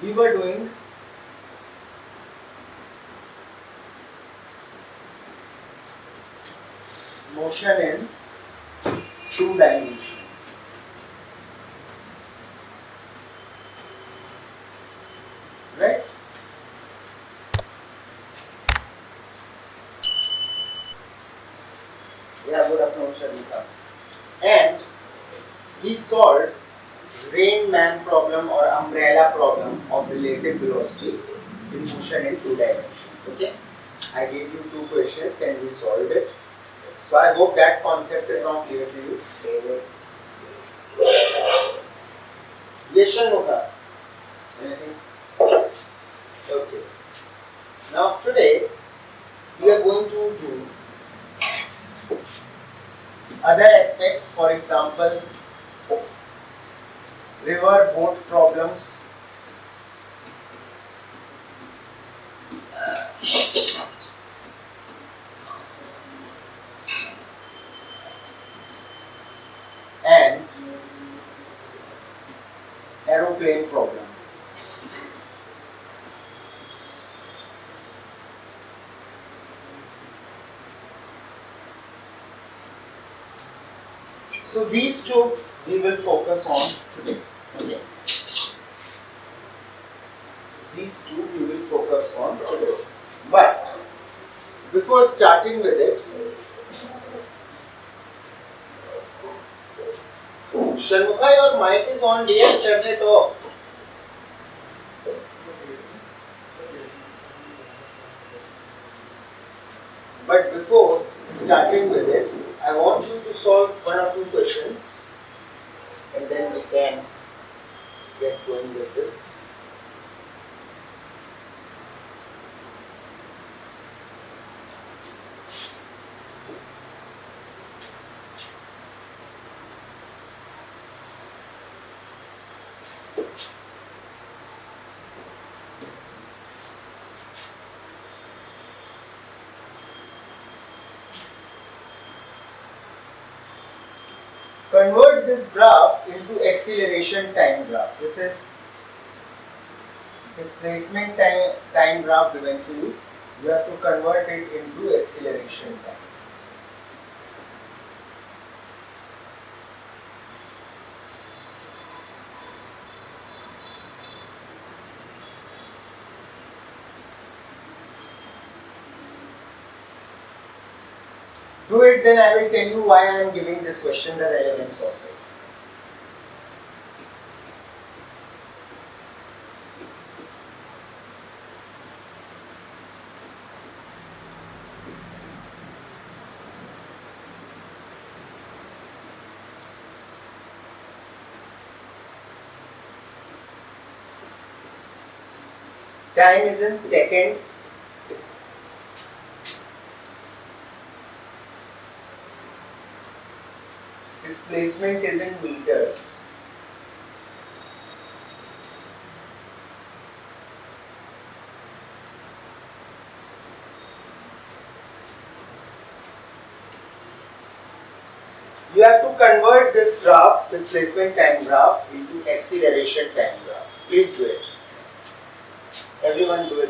we were doing motion in 2 dimension. Right? Yeah, good afternoon, Sharika. And we solved rain man problem or umbrella problem of relative velocity in motion in 2 dimension. Okay? I gave you 2 questions and we solved it. So I hope that concept is now clear to you. Yes, Shanuka? Anything? Okay. Now today we are going to do other aspects, for example, river boat problems, and aeroplane problem. So these two we will focus on today. Okay. These two we will focus on today. But before starting with it, Shanmukha, your mic is on, dear, turn it off. But before starting with it, I want you to solve 1 or 2 questions and then we can get going with this. Convert this graph into acceleration time graph. This is displacement time graph given to you. You have to convert it into acceleration time. Do it, then I will tell you why I am giving this question, the relevance of it. Time is in seconds. Displacement is in meters. You have to convert this graph, displacement time graph, into acceleration time graph. Please do it. Everyone do it.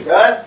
Done.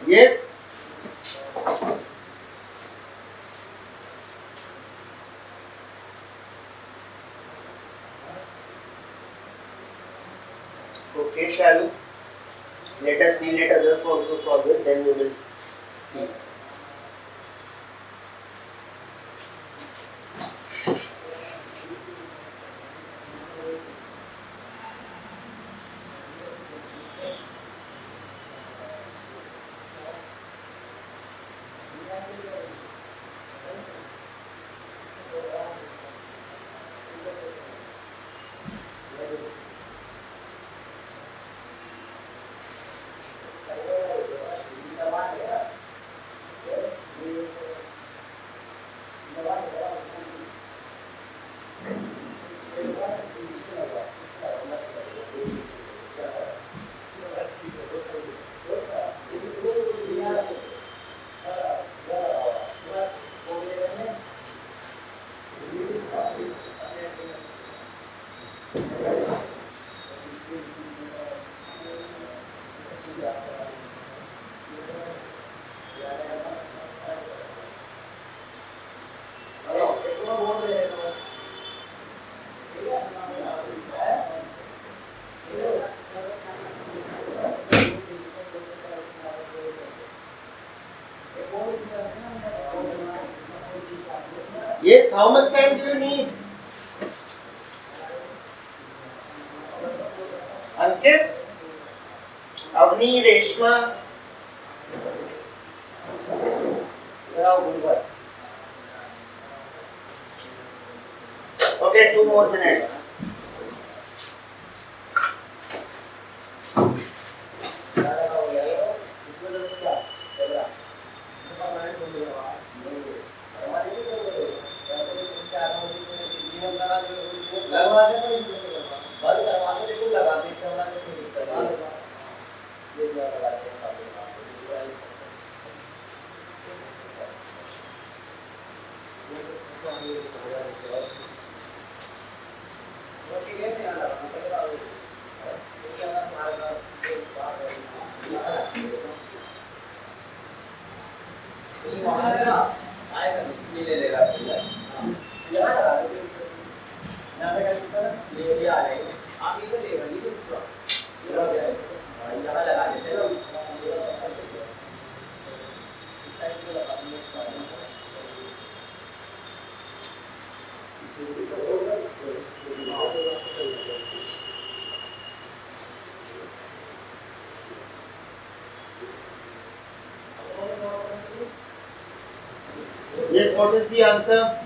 Yes. Okay, Shalu. Let us see. Let others also solve it. Then we will see. Yes, how much time do you need? Ankit, Avni, Reshma. Okay, 2 more minutes. what is the answer?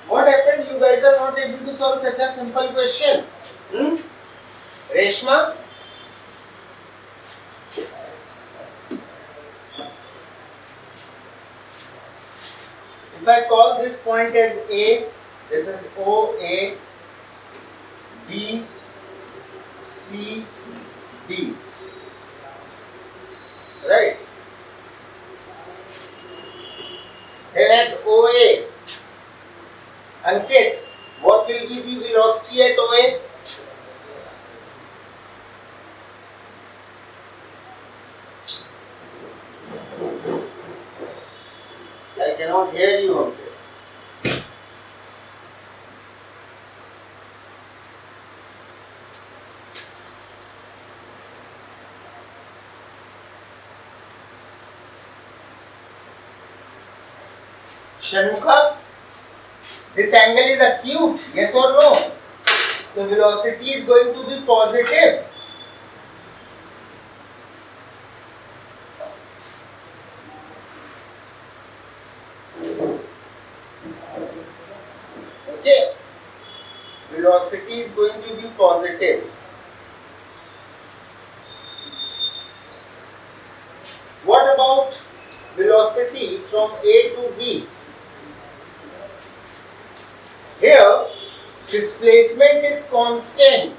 What happened? You guys are not able to solve such a simple question. Reshma? If I call this point as A, this is O, A, B, C, D. Right? Then at OA, Ankit, what will be the velocity at OA? I cannot hear you, Ankit. Shanmukha? This angle is acute, yes or no? So velocity is going to be positive. Okay. Velocity is going to be positive. What about velocity from A to B? Here, displacement is constant.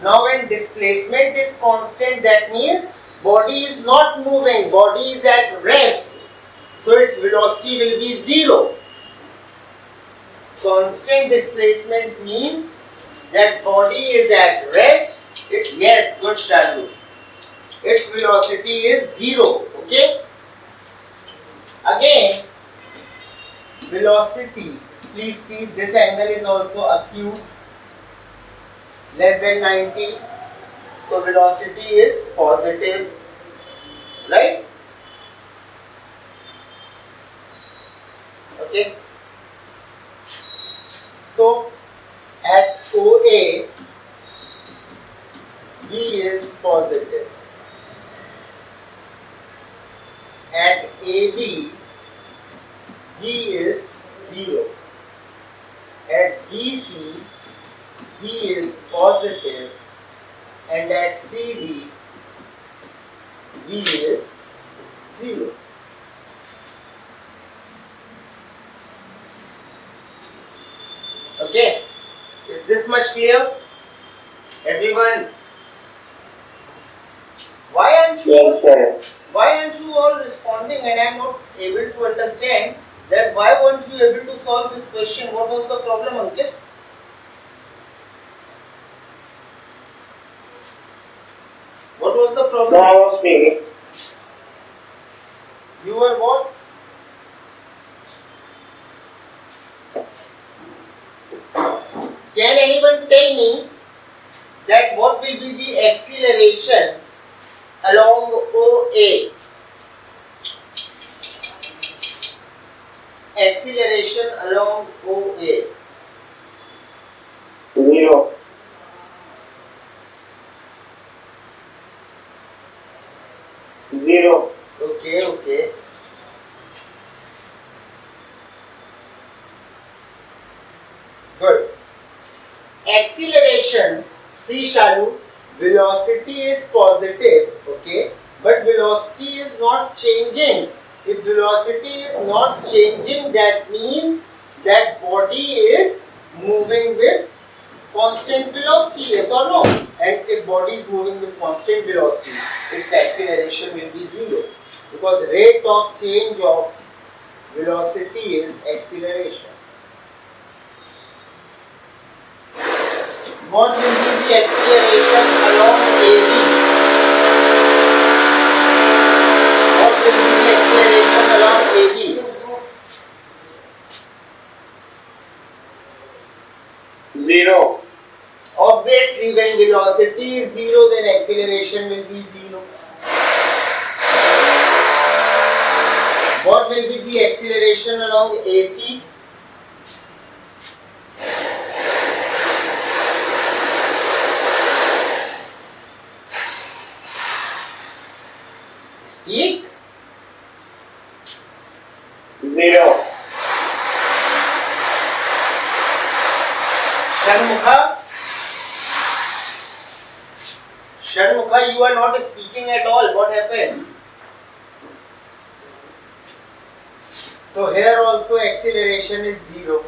Now when displacement is constant, that means body is not moving, body is at rest. So its velocity will be 0. Constant displacement means that body is at rest. Yes, good Shalu. Its velocity is 0. Okay. Again, velocity. Please see, this angle is also acute, less than 90. So velocity is positive, right? Okay. So at OA, V is positive. At AB, V is 0. At BC, V is positive, and at CD, V is 0. Okay, is this much clear? Everyone? Why aren't you? Yes, sir. Why aren't you all responding? And I am not able to understand that why weren't you able to solve this question? What was the problem, Ankit? What was the problem? So I was speaking. You were what? Can anyone tell me that what will be the acceleration along OA? Acceleration along OA. 0. 0. Okay. Good. Acceleration, see Shalu, velocity is positive, okay, but velocity is not changing. If velocity is not changing, that means that body is moving with constant velocity, yes or no? And if body is moving with constant velocity, its acceleration will be zero, because rate of change of velocity is acceleration. What will be the acceleration along AB? What will be the acceleration along AB? Zero. Obviously, when velocity is zero, then acceleration will be zero. What will be the acceleration along AC? Speak. Zero. Shanmukha, you are not speaking at all. What happened? So here also acceleration is zero,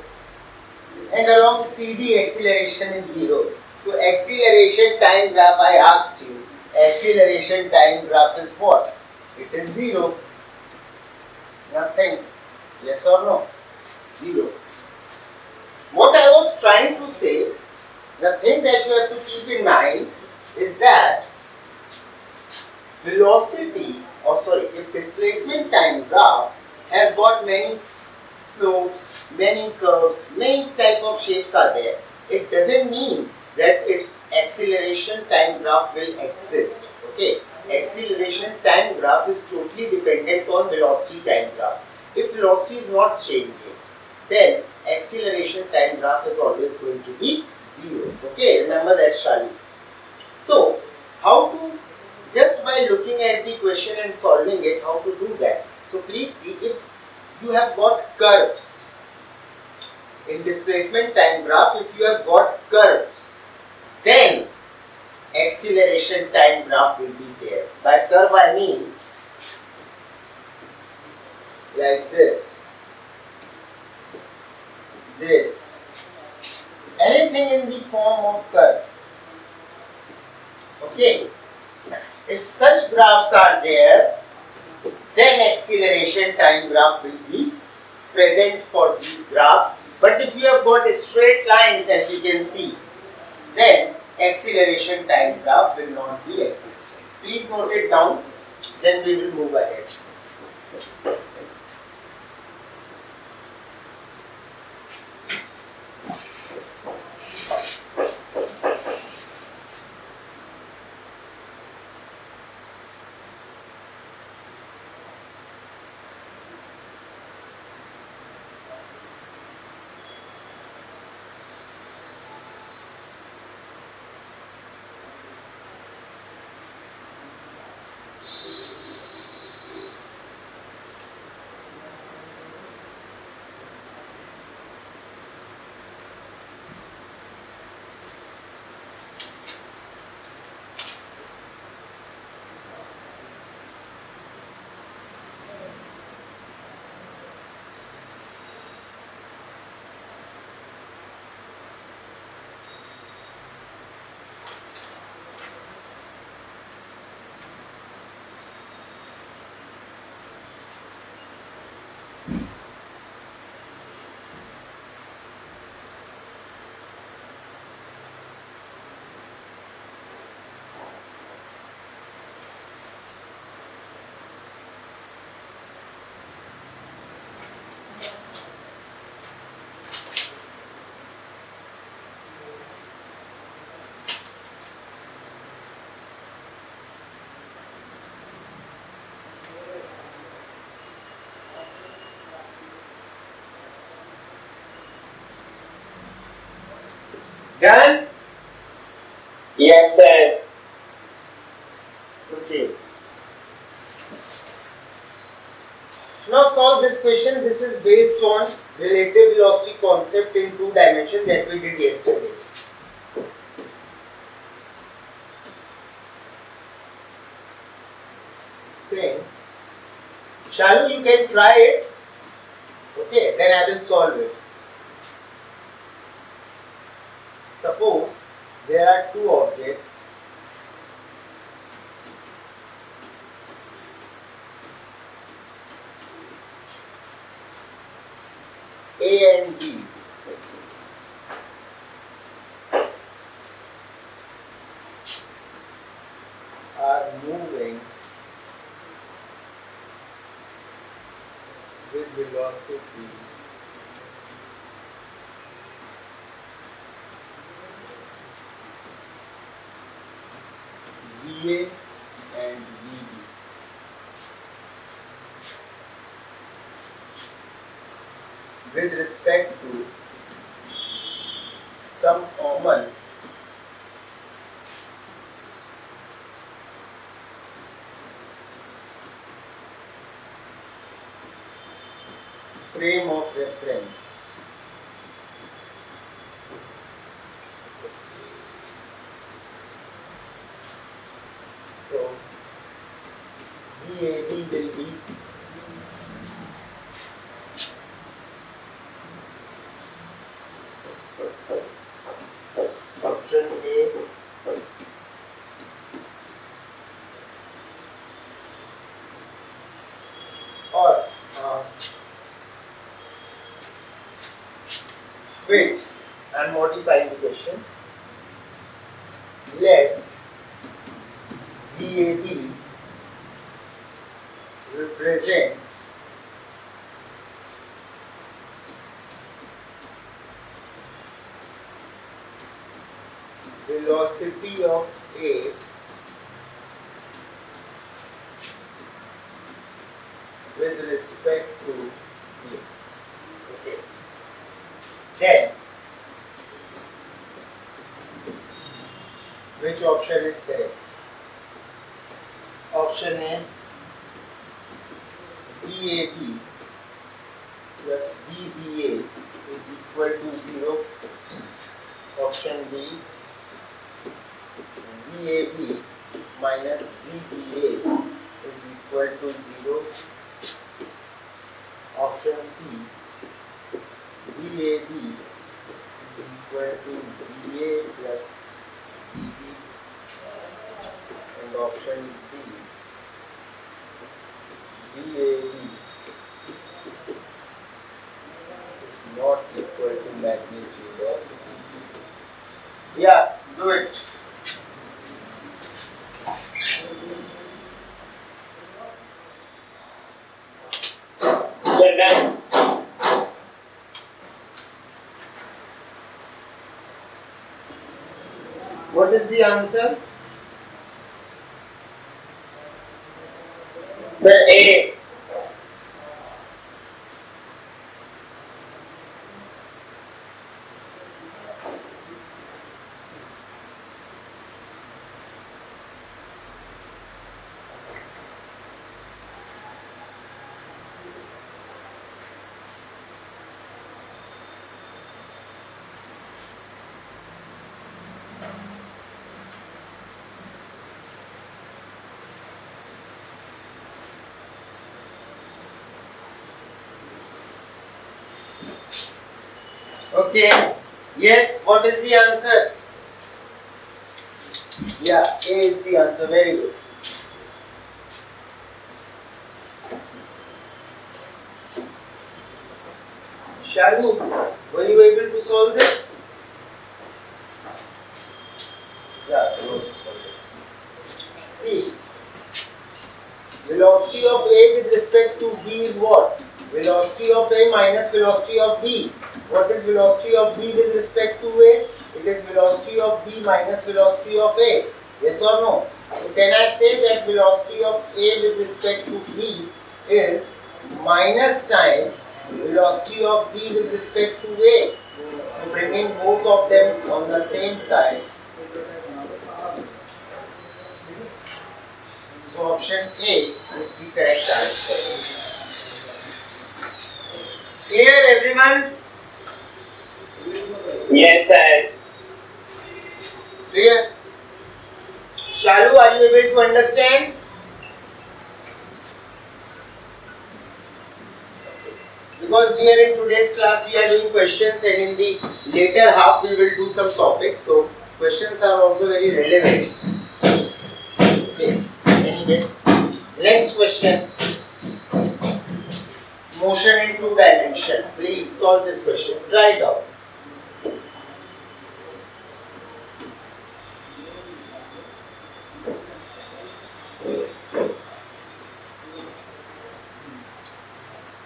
and along CD acceleration is zero. So acceleration time graph, I asked you, acceleration time graph is what? It is zero. Nothing. Yes or no? Zero. What I was trying to say, the thing that you have to keep in mind is that velocity, if displacement time graph has got many slopes, many curves, many type of shapes are there, it doesn't mean that its acceleration time graph will exist. Okay, acceleration time graph is totally dependent on velocity time graph. If velocity is not changing, then acceleration time graph is always going to be zero. Okay, remember that, Shali. So, how to, just by looking at the question and solving it, how to do that? So, please see, if you have got curves in displacement time graph, if you have got curves, then acceleration time graph will be there. By curve I mean like this, anything in the form of curve. Okay, if such graphs are there, then acceleration time graph will be present for these graphs. But if you have got straight lines, as you can see, then acceleration time graph will not be existing. Please note it down, then we will move ahead. Done? Yes, sir. Okay. Now solve this question. This is based on relative velocity concept in 2 dimensions that we did yesterday. Same. Shalu, you can try it. Okay, then I will solve it. Suppose there are two objects A and B. Are moving with velocities VA and VB. With respect to some common frame of reference. So VAB will be option A, or wait, I am modifying the question. Let VAB represent velocity of A with respect to B. Okay. Then, which option is correct? Option A, VAB plus VBA is equal to 0. Option B, VAB minus VBA is equal to 0. Option C, VAB is equal to VA plus VB, and option D, VAB is not equal to magnitude of VB. Yeah, do it. So done. What is the answer? The A. Okay. Yes, what is the answer? Yeah, A is the answer. Very good. Shalu, were you able to solve this? Yeah, I was solve it. See, velocity of A with respect to B is what? Velocity of A minus velocity of B. What is velocity of B with respect to A? It is velocity of B minus velocity of A. Yes or no? So can I say that velocity of A with respect to B is minus times velocity of B with respect to A? So bringing both of them on the same side. So option A is the correct answer. Clear, everyone? Yes, sir. Clear? Shalu, are you able to understand? Because dear, in today's class we are doing questions, and in the later half we will do some topics. So questions are also very relevant. Okay. Anyway, next question. Motion in two dimension. Please solve this question. Try it out.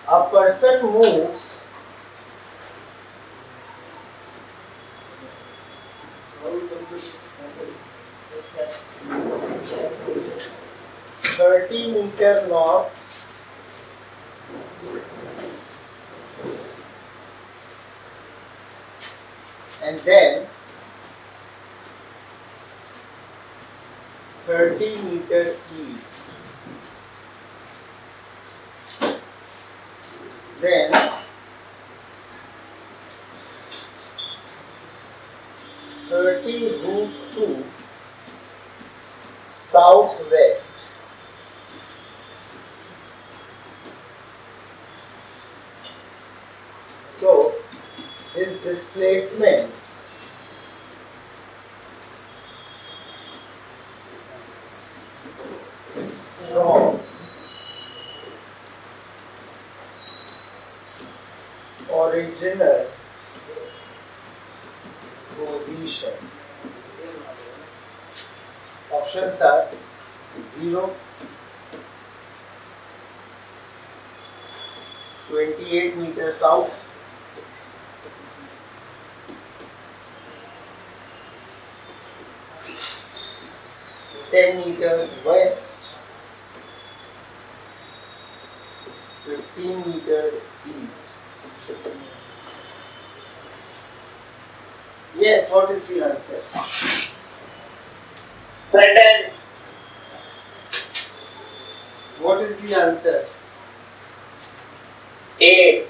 A person moves 30 meter north and then 30 meter east. Then 30√2 southwest. So his displacement from original position. Options are 0, 28 meters south, 10 meters west, 15 meters east. Yes, what is the answer? Certain. What is the answer? A.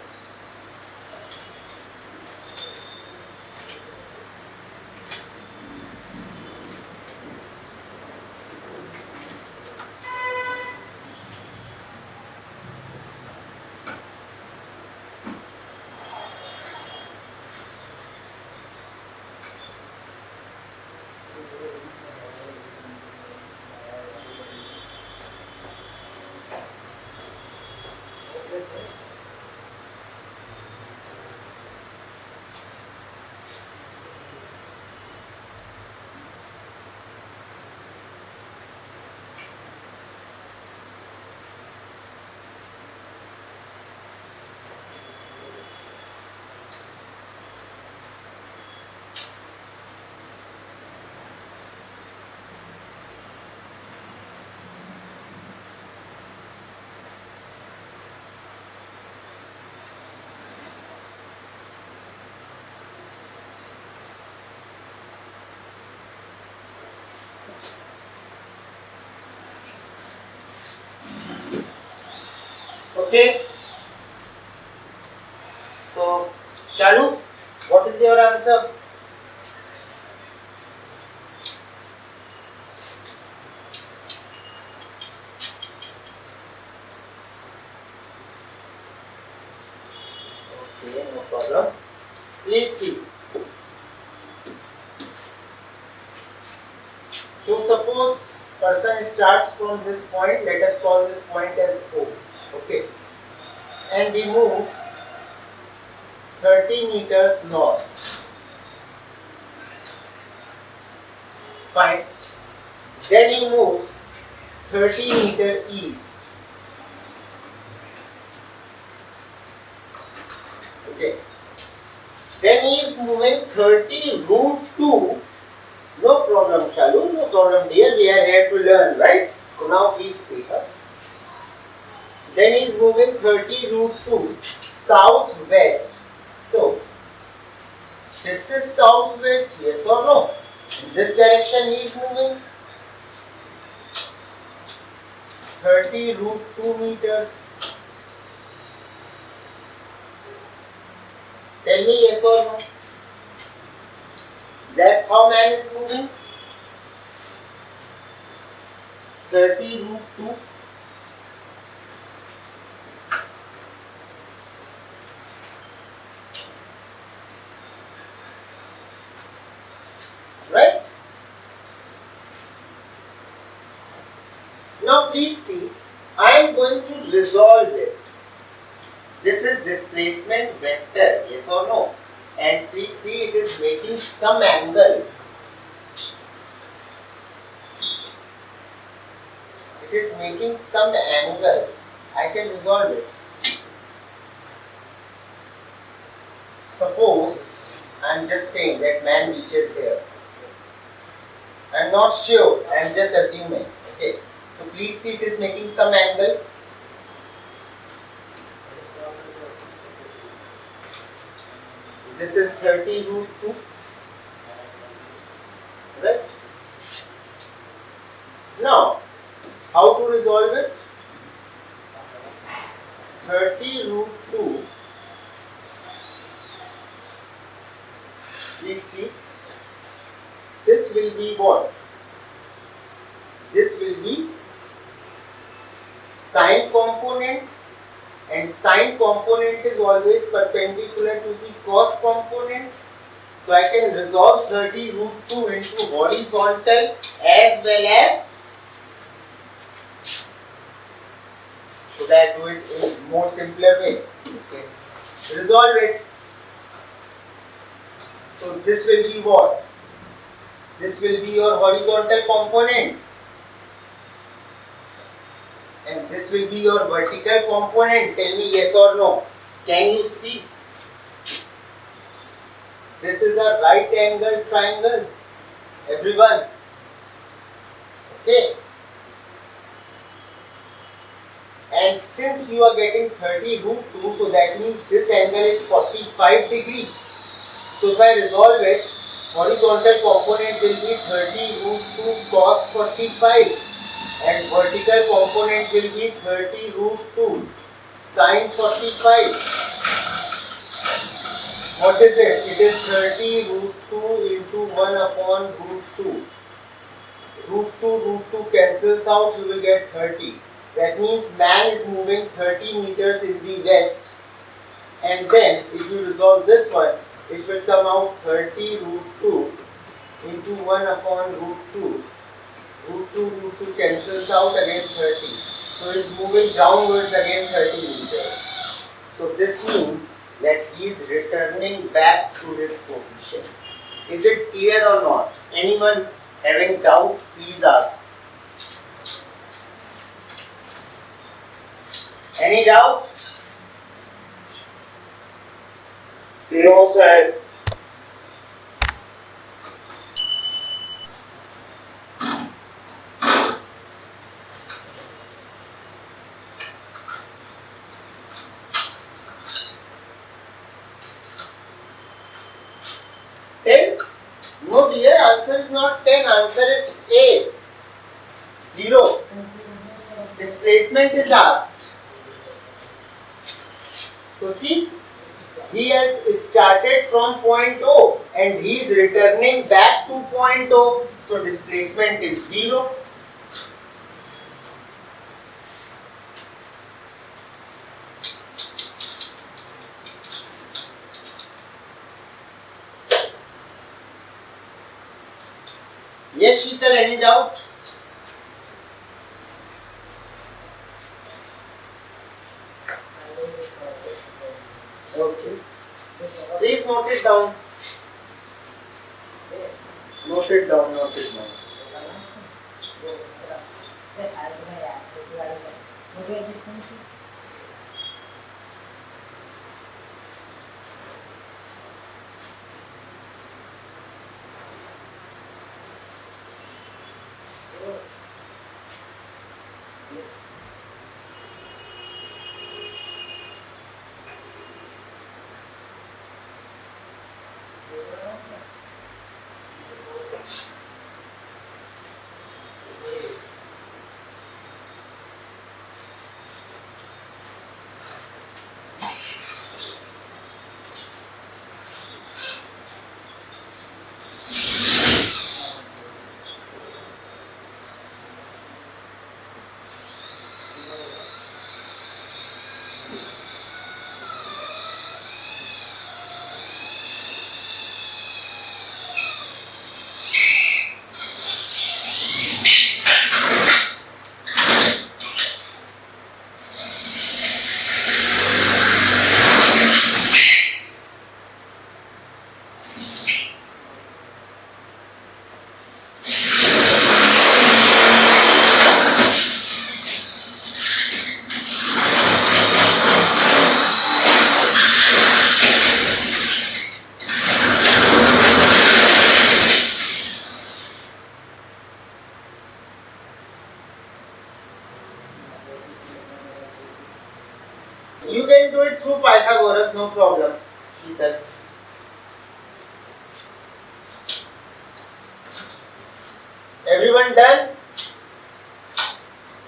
Okay. So, Shalu, what is your answer? Okay, no problem. Please see. So suppose person starts from this point, let us call this point as O. Okay. And he moves 30 meters north. Fine. Then he moves 30 meter east. Okay. Then he is moving 30√2. No problem, Shalu, no problem, dear. We are here to learn, right? So now please see her. Then he is moving 30√2 southwest. So this is southwest, yes or no? In this direction he is moving 30√2 meters. Tell me yes or no? That's how man is moving. 30√2. right? Now please see, I am going to resolve it. This is displacement vector, yes or no? And please see, it is making some angle. It is making some angle. I can resolve it. Suppose I am just saying that man reaches here. I am not sure. I am just assuming. Okay. So please see, it is making some angle. This is 30 root 2. Right? Now, how to resolve it? 30 root 2. Please see. This will be what? This will be sine component, and sine component is always perpendicular to the cos component. So I can resolve 30 root 2 into horizontal as well as, should I do it in more simpler way? Okay. Resolve it. So this will be what? This will be your horizontal component. And this will be your vertical component. Tell me yes or no. Can you see? This is a right angle triangle. Everyone. Okay. And since you are getting 30 root 2, so that means this angle is 45 degrees. So if I resolve it, horizontal component will be 30 root 2 cos 45. And vertical component will be 30 root 2 sin 45. What is it? It is 30 root 2 into 1 upon root 2. Root 2 cancels out, you will get 30. That means man is moving 30 meters in the west. And then if you resolve this one, it will come out 30 root 2 into 1 upon root 2. Root 2 cancels out, again 30. So it is moving downwards again 30 meters. So this means that he is returning back to his position. Is it clear or not? Anyone having doubt, please ask. Any doubt? No, sir. No dear, answer is not 10, answer is A. 0. Displacement is asked. So see, he has started from point O and he is returning back to point O. So displacement is 0. Yes, Sheetal, any doubt? Okay. Please note it down. Note it down, note it down. You can do it through Pythagoras, no problem. Sheetal. Everyone done?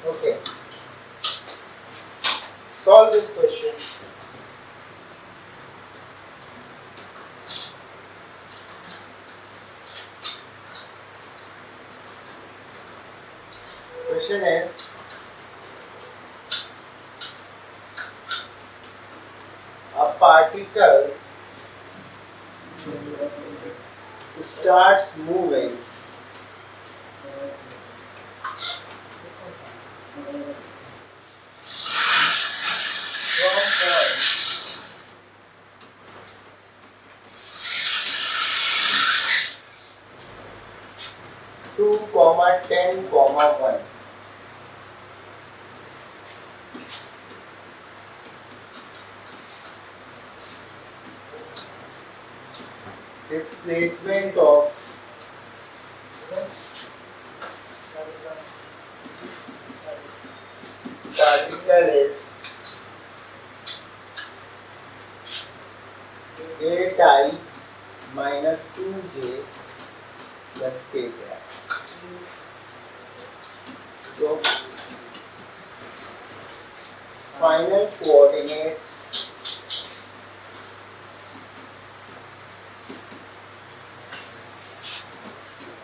Okay. Solve this question. Question is, a particle starts moving from point 2, 10, 1. Displacement of particle is 8I minus 2J plus K cap. So, final coordinates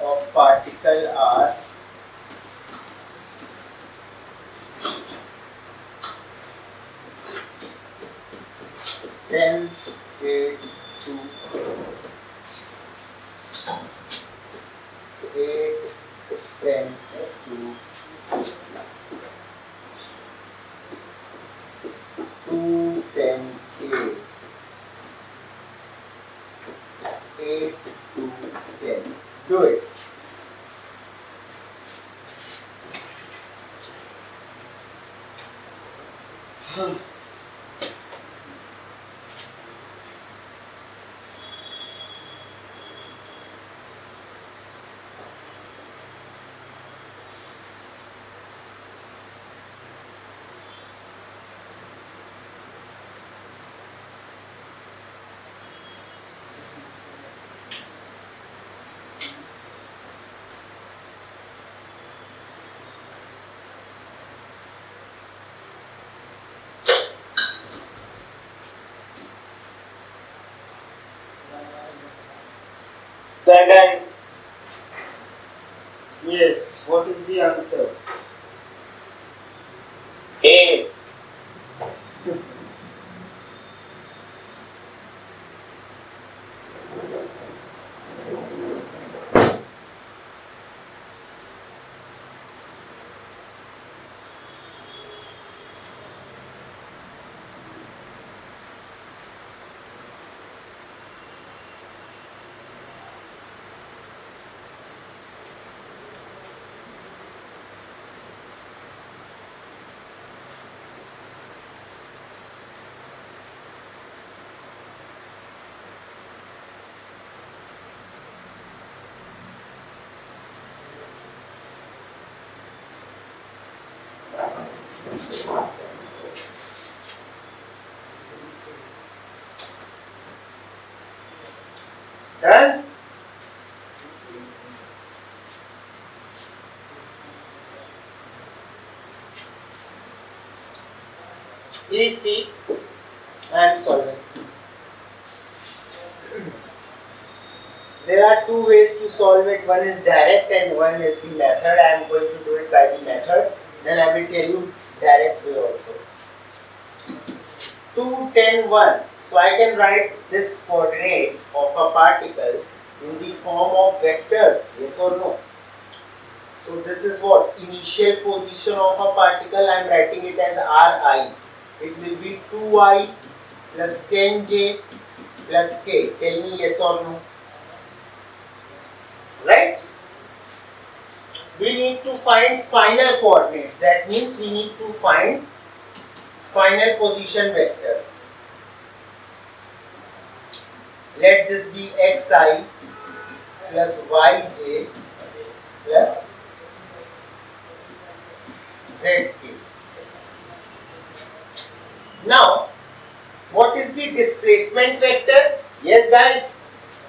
of particle are 10, 8, 2, 8, 10, 2, 2, 10, 8, 8, 2, 10. Do it. Second. Yes, what is the answer? A. Done? Please see, I am solving. There are two ways to solve it. One is direct and one is the method. I am going to do it by the method. Then I will tell you direct way also. 2, 10, 1. So I can write this coordinate of a particle in the form of vectors. Yes or no? So this is what? Initial position of a particle. I am writing it as Ri. It will be 2I plus 10J plus K. Tell me yes or no. Right? We need to find final coordinates. That means we need to find final position vector. Let this be xi plus yj plus zk. Now, what is the displacement vector? Yes guys,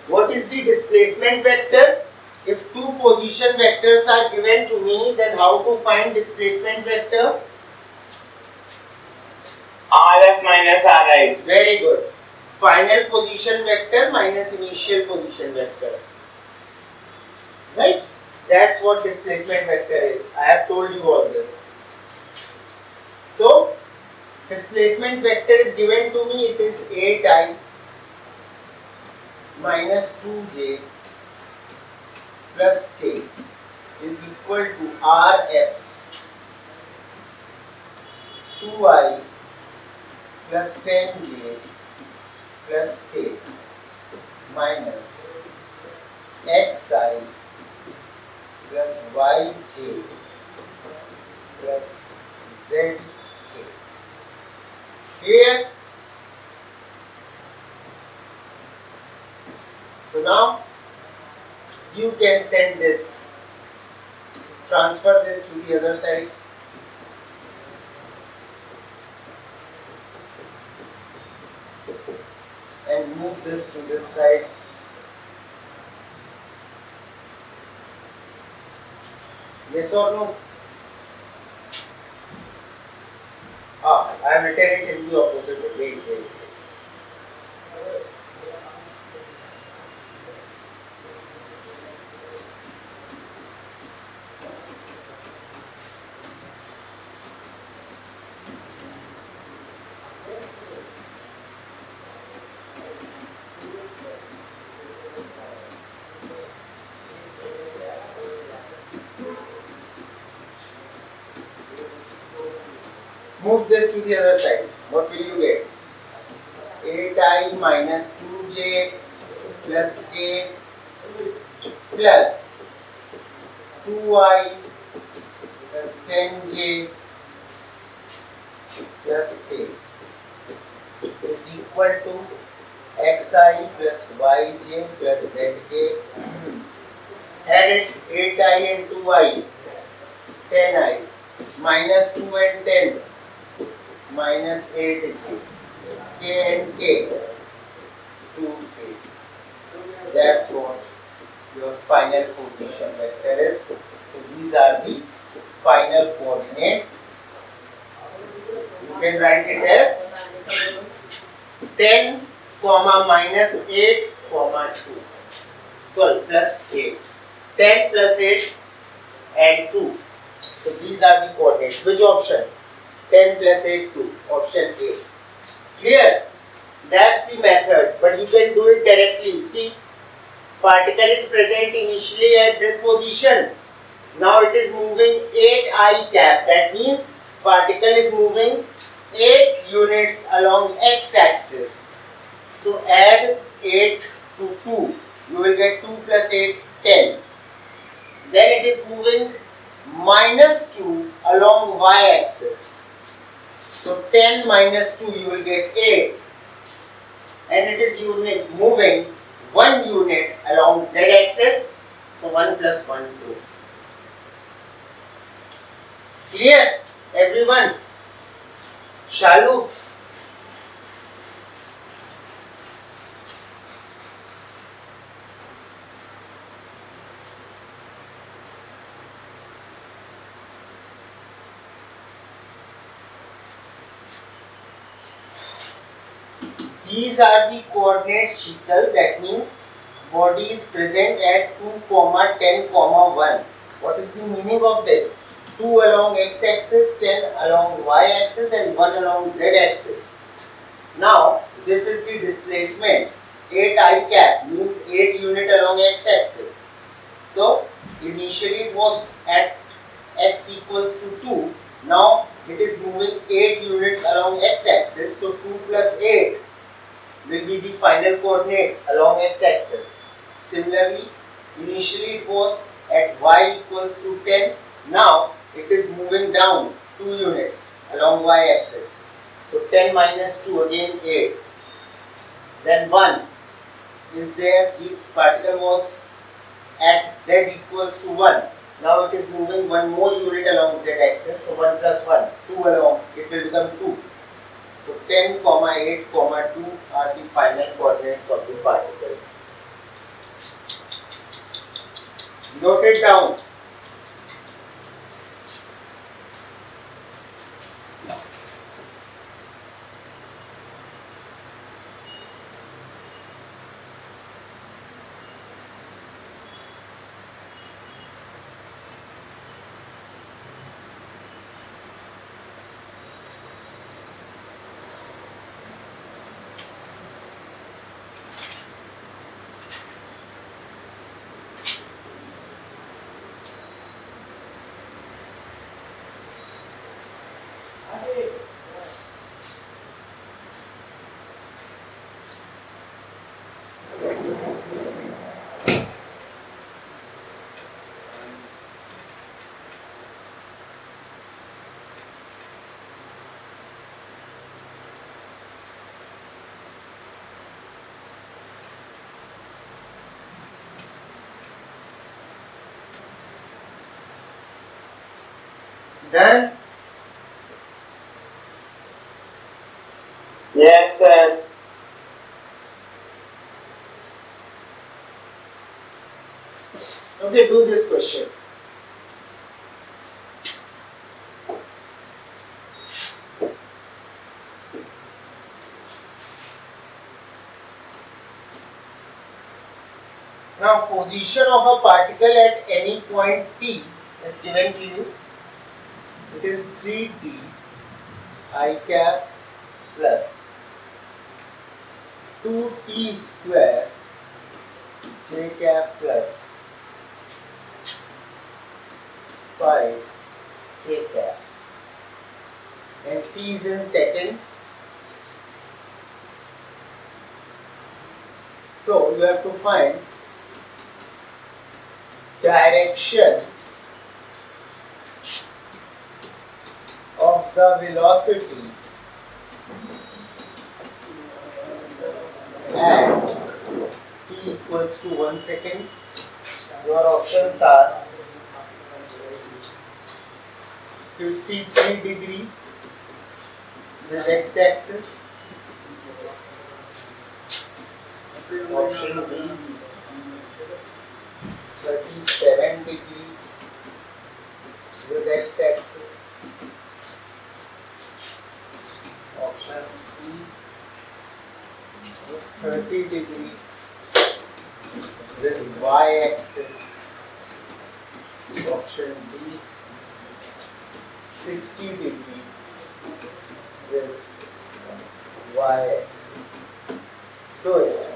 what is the displacement vector? If two position vectors are given to me, then how to find displacement vector? RF minus RI. Very good. Final position vector minus initial position vector. Right? That's what displacement vector is. I have told you all this. So, displacement vector is given to me, it is 8i minus 2j plus k is equal to Rf 2i plus 10j plus k minus xi plus yj plus zk. Clear? So now you can send this, transfer this to the other side. And move this to this side. Yes or no? I have written it in the opposite way. Wait. Move this to the other side. What will you get? 8i minus 2j plus k plus 2i plus 10j plus k is equal to xi plus yj plus zk. Add it, 8i and 2i, 10i, minus 2 and 10, minus 8 k and k, 2k. That's what your final position vector is. So these are the final coordinates. You can write it as 10 comma minus 8 comma 2. Sorry, plus 8. 10 plus 8 and 2. So these are the coordinates. Which option? 10 plus 8, 2. Option A. Clear? That's the method, but you can do it directly. See, particle is present initially at this position. Now it is moving 8i cap. That means particle is moving 8 units along x-axis. So add 8 to 2. You will get 2 plus 8, 10. Then it is moving minus 2 along y-axis. So 10 minus 2 you will get 8. And it is moving 1 unit along z-axis. So 1 plus 1, 2. Clear? Everyone? Shalu? These are the coordinates, Sheetal. That means body is present at 2, 10, 1. What is the meaning of this? 2 along x-axis, 10 along y-axis and 1 along z-axis. Now, this is the displacement. 8i cap means 8 unit along x-axis. So, initially it was at x equals to 2. Now, it is moving 8 units along x-axis. So, 2 plus 8 will be the final coordinate along x-axis. Similarly, initially it was at y equals to 10. Now it is moving down 2 units along y-axis. So 10 minus 2 again 8. Then 1 is there. The particle was at z equals to 1. Now it is moving 1 more unit along z-axis. So 1 plus 1, 2 along. It will become 2. So 10, 8, 2 are the final coordinates of the particle. Note it down. Done? Yes, sir. Okay, do this question. Now, position of a particle at any point P is given to you. It is 3D I cap plus 2T square J cap plus 5 K cap, and T is in seconds. So you have to find direction of the velocity at t equals to 1 second. Your options are 53 degree with x-axis, option B 37 degree with x-axis, option C 30 degree with y-axis, option D 60 degree with y-axis. Do it.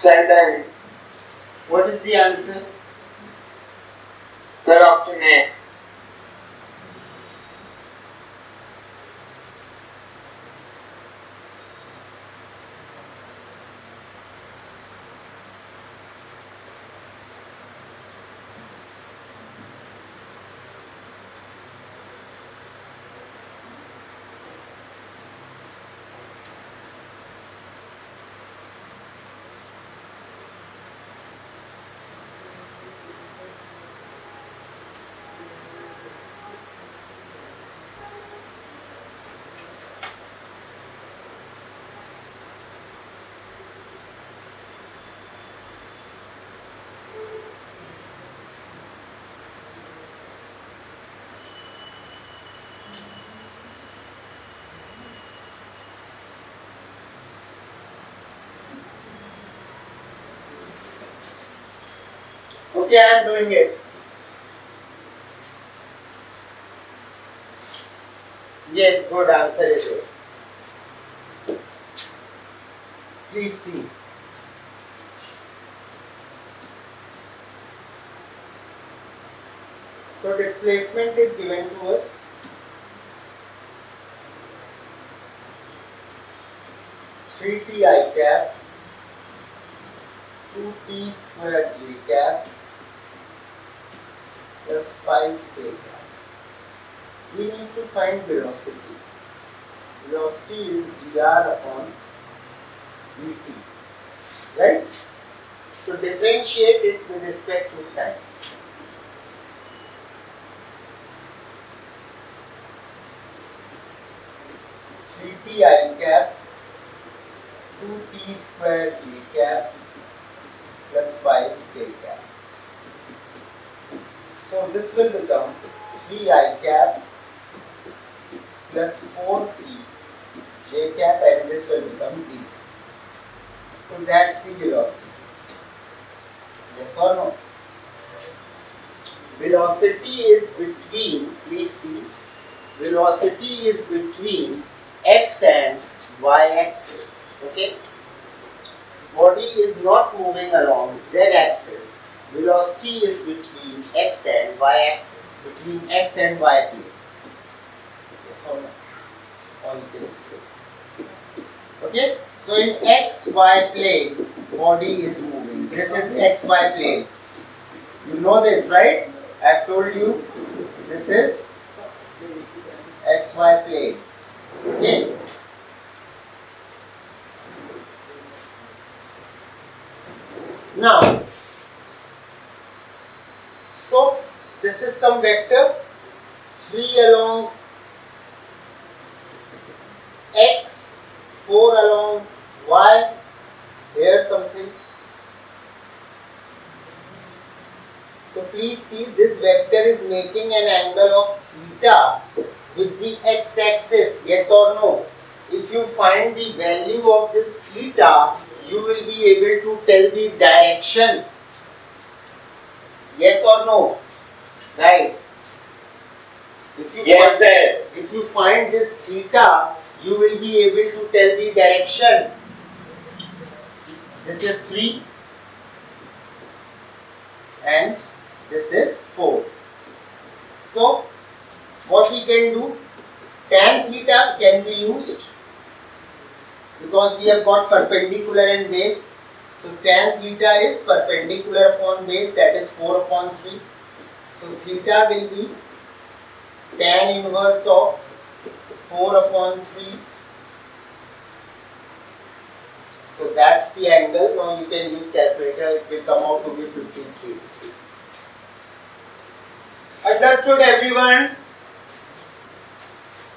Sir, What is the answer? sir, option A. Okay, I am doing it. Yes, good answer is it. Please see. So displacement is given to us. Three t I cap 2t square j cap plus 5k cap. We need to find velocity. Velocity is dr upon dt, right? So differentiate it with respect to time. Three t I cap 2t square j cap plus 5k cap. So this will become 3i cap plus 4t j cap, and this will become 0. So that's the velocity. Yes or no? Velocity is between, please see, velocity is between x and y axis. Okay? Body is not moving along z axis. Velocity is between x and y axis, between x and y plane. Yes or no? Or you can see. Okay? So in xy plane, body is moving. This is xy plane. You know this, right? I have told you this is xy plane. Okay? Now, so this is some vector, 3 along x, 4 along y, here something. So please see, this vector is making an angle of theta with the x-axis, yes or no? If you find the value of this theta, you will be able to tell the direction. Yes or no? Guys, if you find this theta, you will be able to tell the direction. This is 3 and this is 4. So, what we can do? Tan theta can be used because we have got perpendicular and base. So, tan theta is perpendicular upon base, that is 4 upon 3. So, theta will be tan inverse of 4 upon 3. So, that's the angle. Now, you can use calculator, it will come out to be 53. Understood, everyone?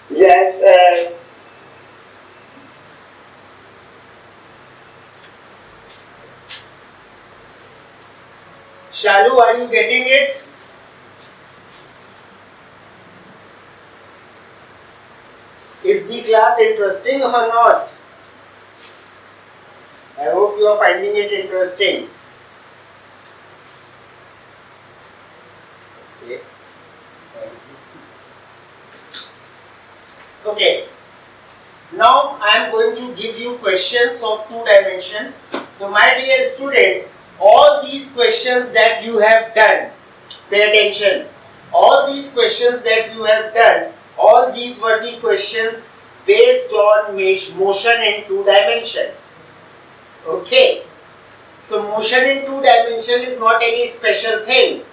Yes, sir. Shalu, are you getting it? Is the class interesting or not? I hope you are finding it interesting. Okay. Okay. Now I am going to give you questions of 2 dimension. So my dear students, all these questions that you have done, pay attention. All these questions that you have done, all these were the questions based on motion in 2 dimension. Okay. So motion in 2 dimension is not any special thing.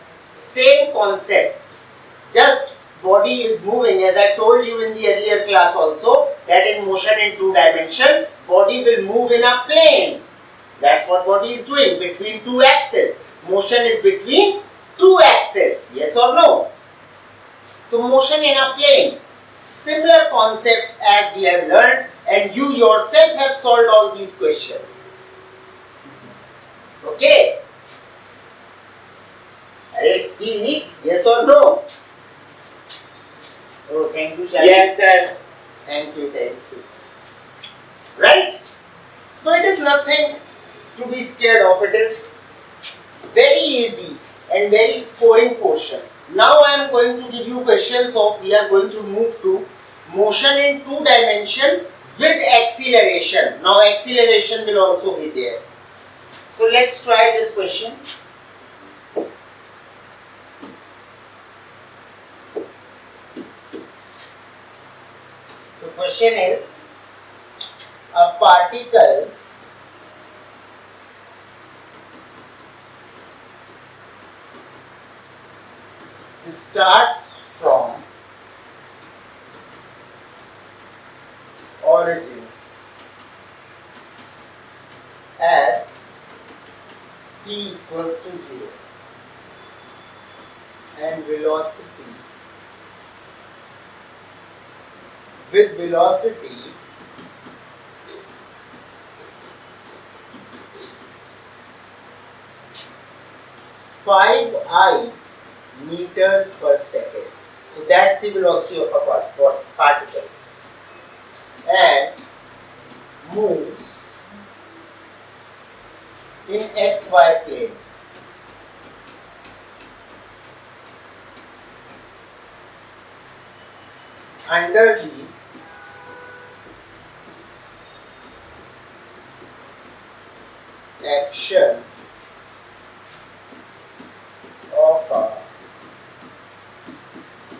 Same concepts. Just body is moving, as I told you in the earlier class also, that in motion in 2 dimension, body will move in a plane. That's what body is doing, between 2 axes. Motion is between 2 axes, yes or no? So motion in a plane. Similar concepts as we have learned, and you yourself have solved all these questions. Okay? Speak, yes or no? Oh, thank you, Shani. Yes, sir. Thank you. Right? So it is nothing to be scared of. It is very easy. very scoring portion. Now I am going to give you questions of, we are going to move to motion in 2 dimension with acceleration. Now acceleration will also be there. So let's try this question. So question is, a particle starts from origin at t equals to 0 and velocity with velocity (5i meters per second). So that's the velocity of a particle and moves in xy plane. Under the action of a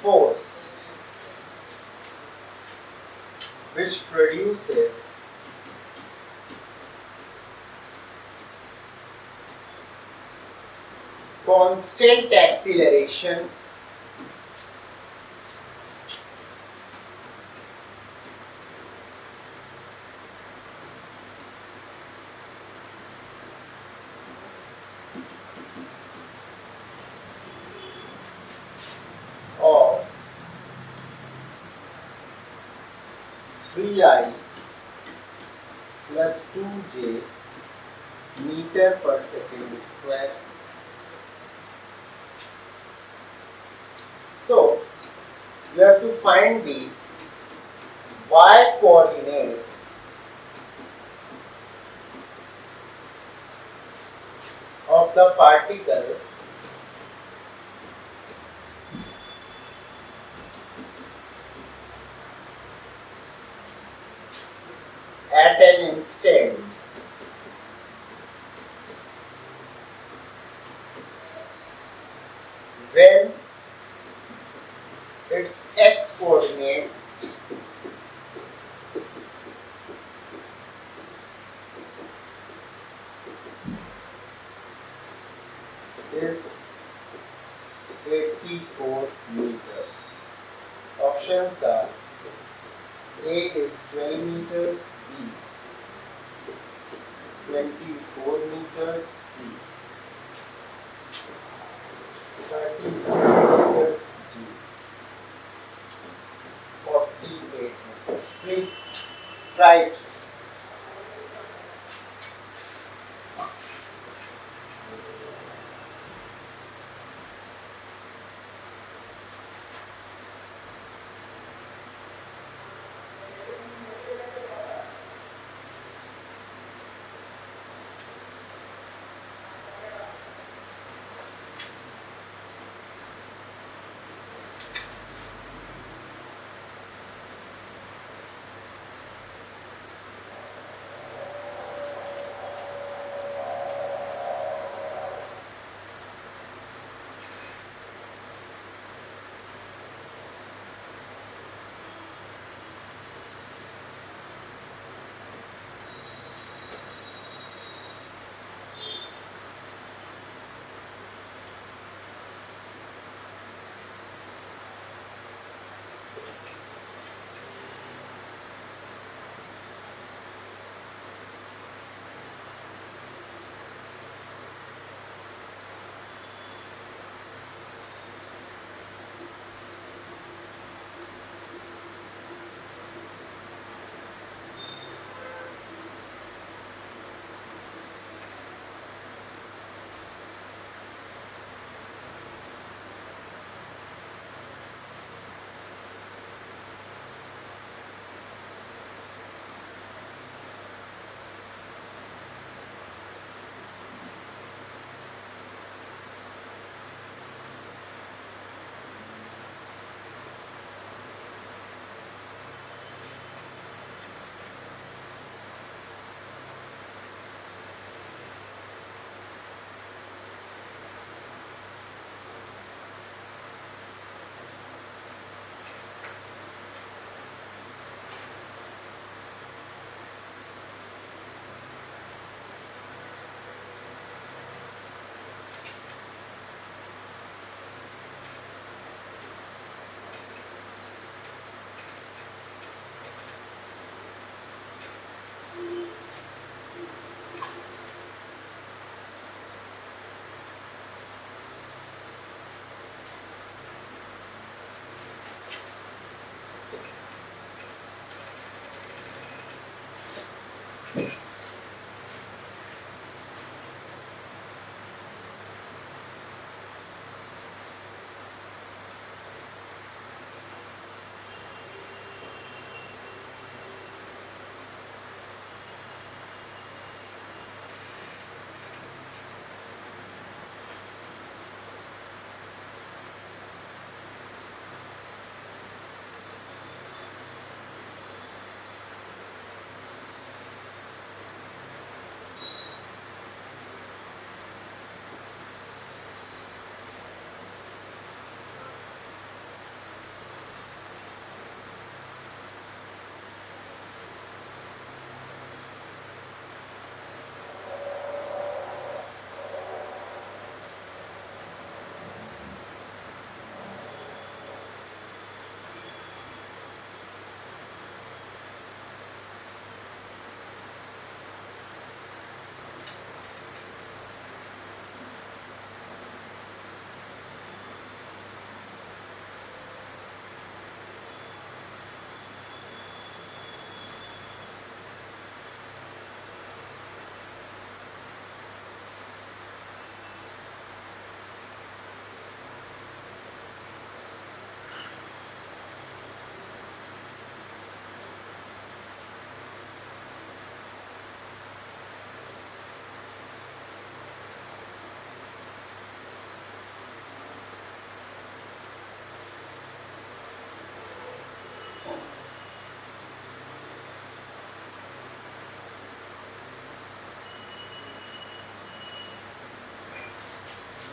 force which produces constant acceleration of 3i plus 2j meter per second square. So you have to find the y coordinate of the particle at an instant when its x coordinate is 84 meters. Options are A is 12 meters, B 24 meters, C 36 meters, D 48 meters. Please try it.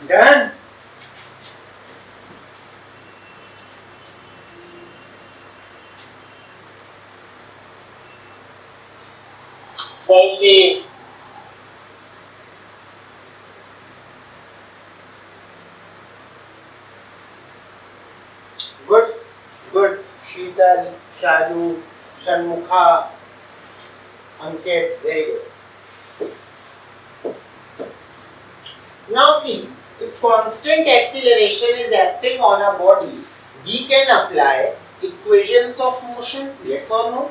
Done. Sir, C. Good. Good. Sheetal, Shalu, Shanmukha, Ankit. Very good. Now see, if constant acceleration is acting on a body, we can apply equations of motion, yes or no?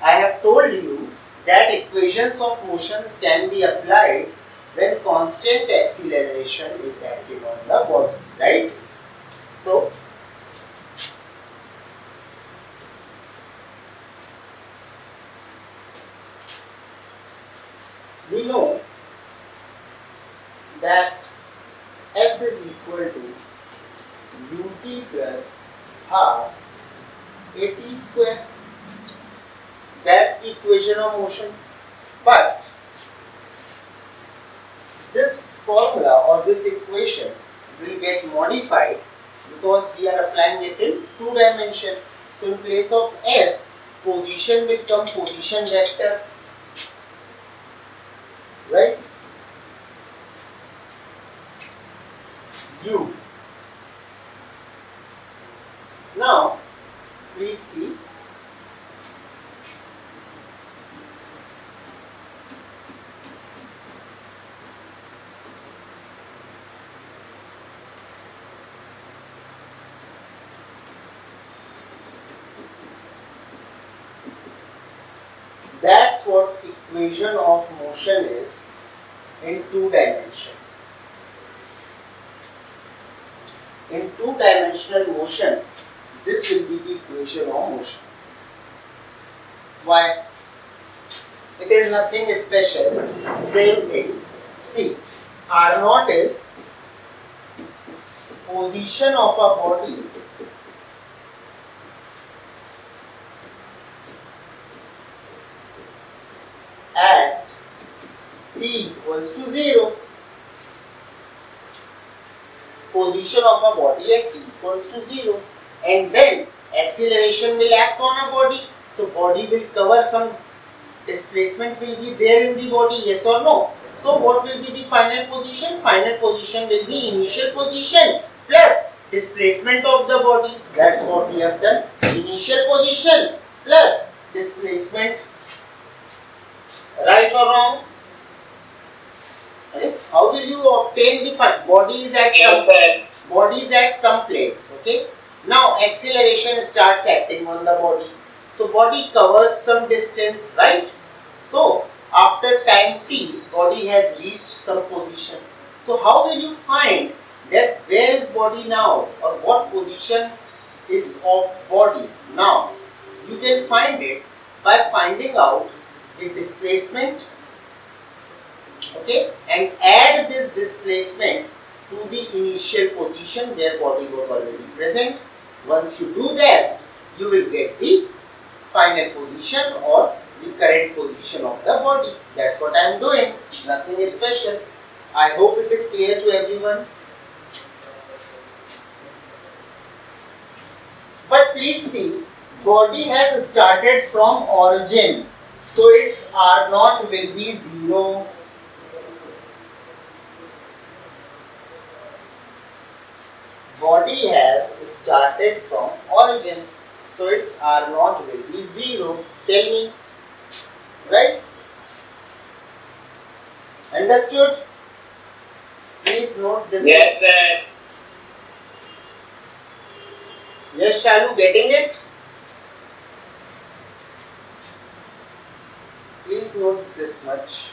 I have told you that equations of motions can be applied when constant acceleration is acting on the body, right? So, we know that S is equal to ut plus half at square. That's the equation of motion. But this formula or this equation will get modified because we are applying it in two dimension. So in place of S, position will come position vector, right? U. Now please see, that's what equation of motion is in two dimension. In two-dimensional motion, this will be the equation of motion. Why? It is nothing special, same thing. See, R0 is position of a body at t equals to 0. Position of a body at t equals to 0, and then acceleration will act on a body, so body will cover some displacement will be there in the body, yes or no? So what will be the final position? Final position will be initial position plus displacement of the body. That's what we have done. Initial position plus displacement. Right or wrong? Right? How will you obtain the body is at some place, okay? Now acceleration starts acting on the body. So body covers some distance, right? So after time t, body has reached some position. So how will you find that where is body now or what position is of body now? You can find it by finding out the displacement, okay, and add this displacement to the initial position where body was already present. Once you do that, you will get the final position or the current position of the body. That's what I am doing. Nothing special. I hope it is clear to everyone. But please see, body has started from origin. So its R0 will be 0. Body has started from origin. So its R0 will be 0. Tell me. Right? Understood? Please note this. Yes, sir. Yes, Shalu, getting it? Please note this much.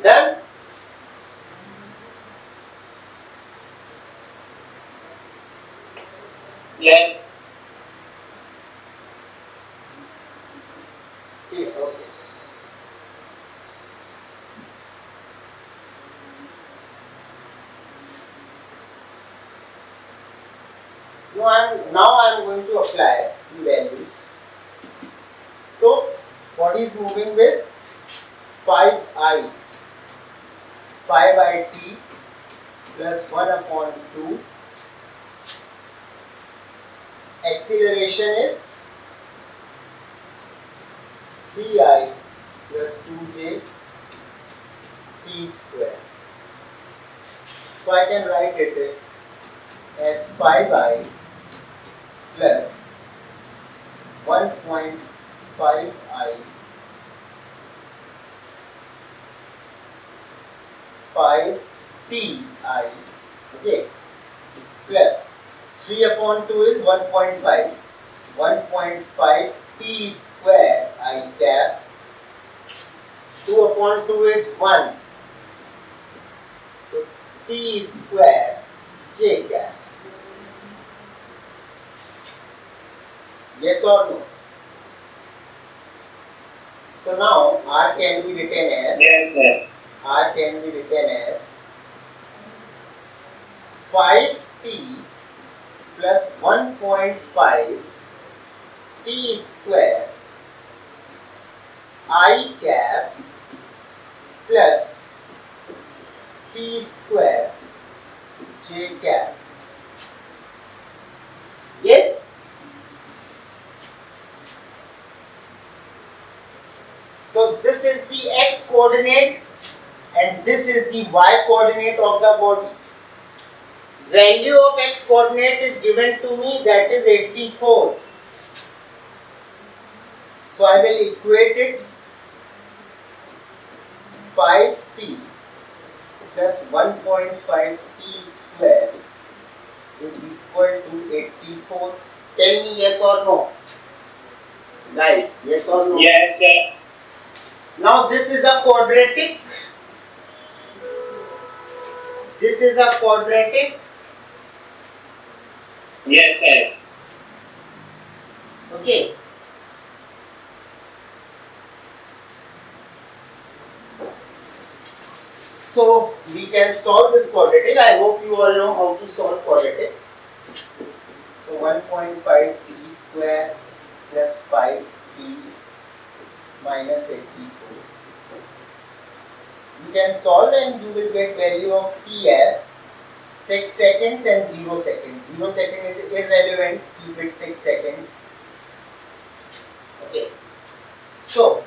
Done? Yes. Okay. Now I am going to apply the values. So what is moving with 5i 5it plus 1 upon 2. Acceleration is 3i plus 2j t square. So I can write it as 5i plus 1.5i 5ti, okay, plus 3 upon 2 is 1.5, 1.5 t square I cap, 2 upon 2 is 1, so t square j cap. Yes or no? So now R can be written as, Yes, sir. R can be written as 5t plus 1.5 t square I cap plus t square j cap. Yes? So this is the x coordinate and this is the y coordinate of the body. Value of x coordinate is given to me, that is 84. So I will equate it 5t plus 1.5 t square is equal to 84. Tell me yes or no. Guys, yes or no? Yes, sir. Now this is a quadratic. This is a quadratic. Yes, sir. Okay. So we can solve this quadratic. I hope you all know how to solve quadratic. So 1.5 t square plus 5t minus 84. You can solve and you will get value of t as 6 seconds and 0 seconds. 0 second is irrelevant, keep it 6 seconds. Okay. So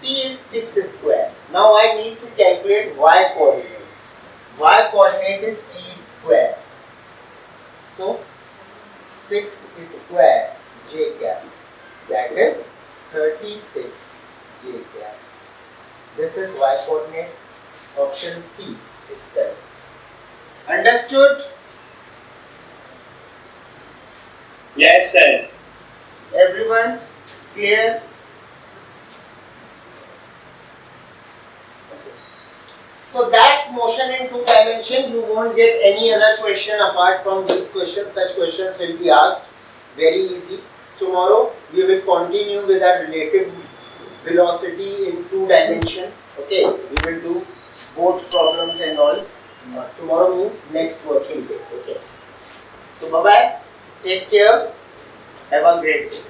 t is 6 square. Now I need to calculate y coordinate. Y coordinate is t square. So 6 square j cap, that is 36 j cap. This is y coordinate. Option C is correct. Understood? Yes, sir. Everyone clear? Okay. So that's motion in 2 dimension. You won't get any other question apart from these questions. Such questions will be asked. Very easy. Tomorrow we will continue with our relative velocity in 2 dimension. Okay, we will do both problems and all. Tomorrow means next working day. Okay. So bye bye. Take care. Have a great day.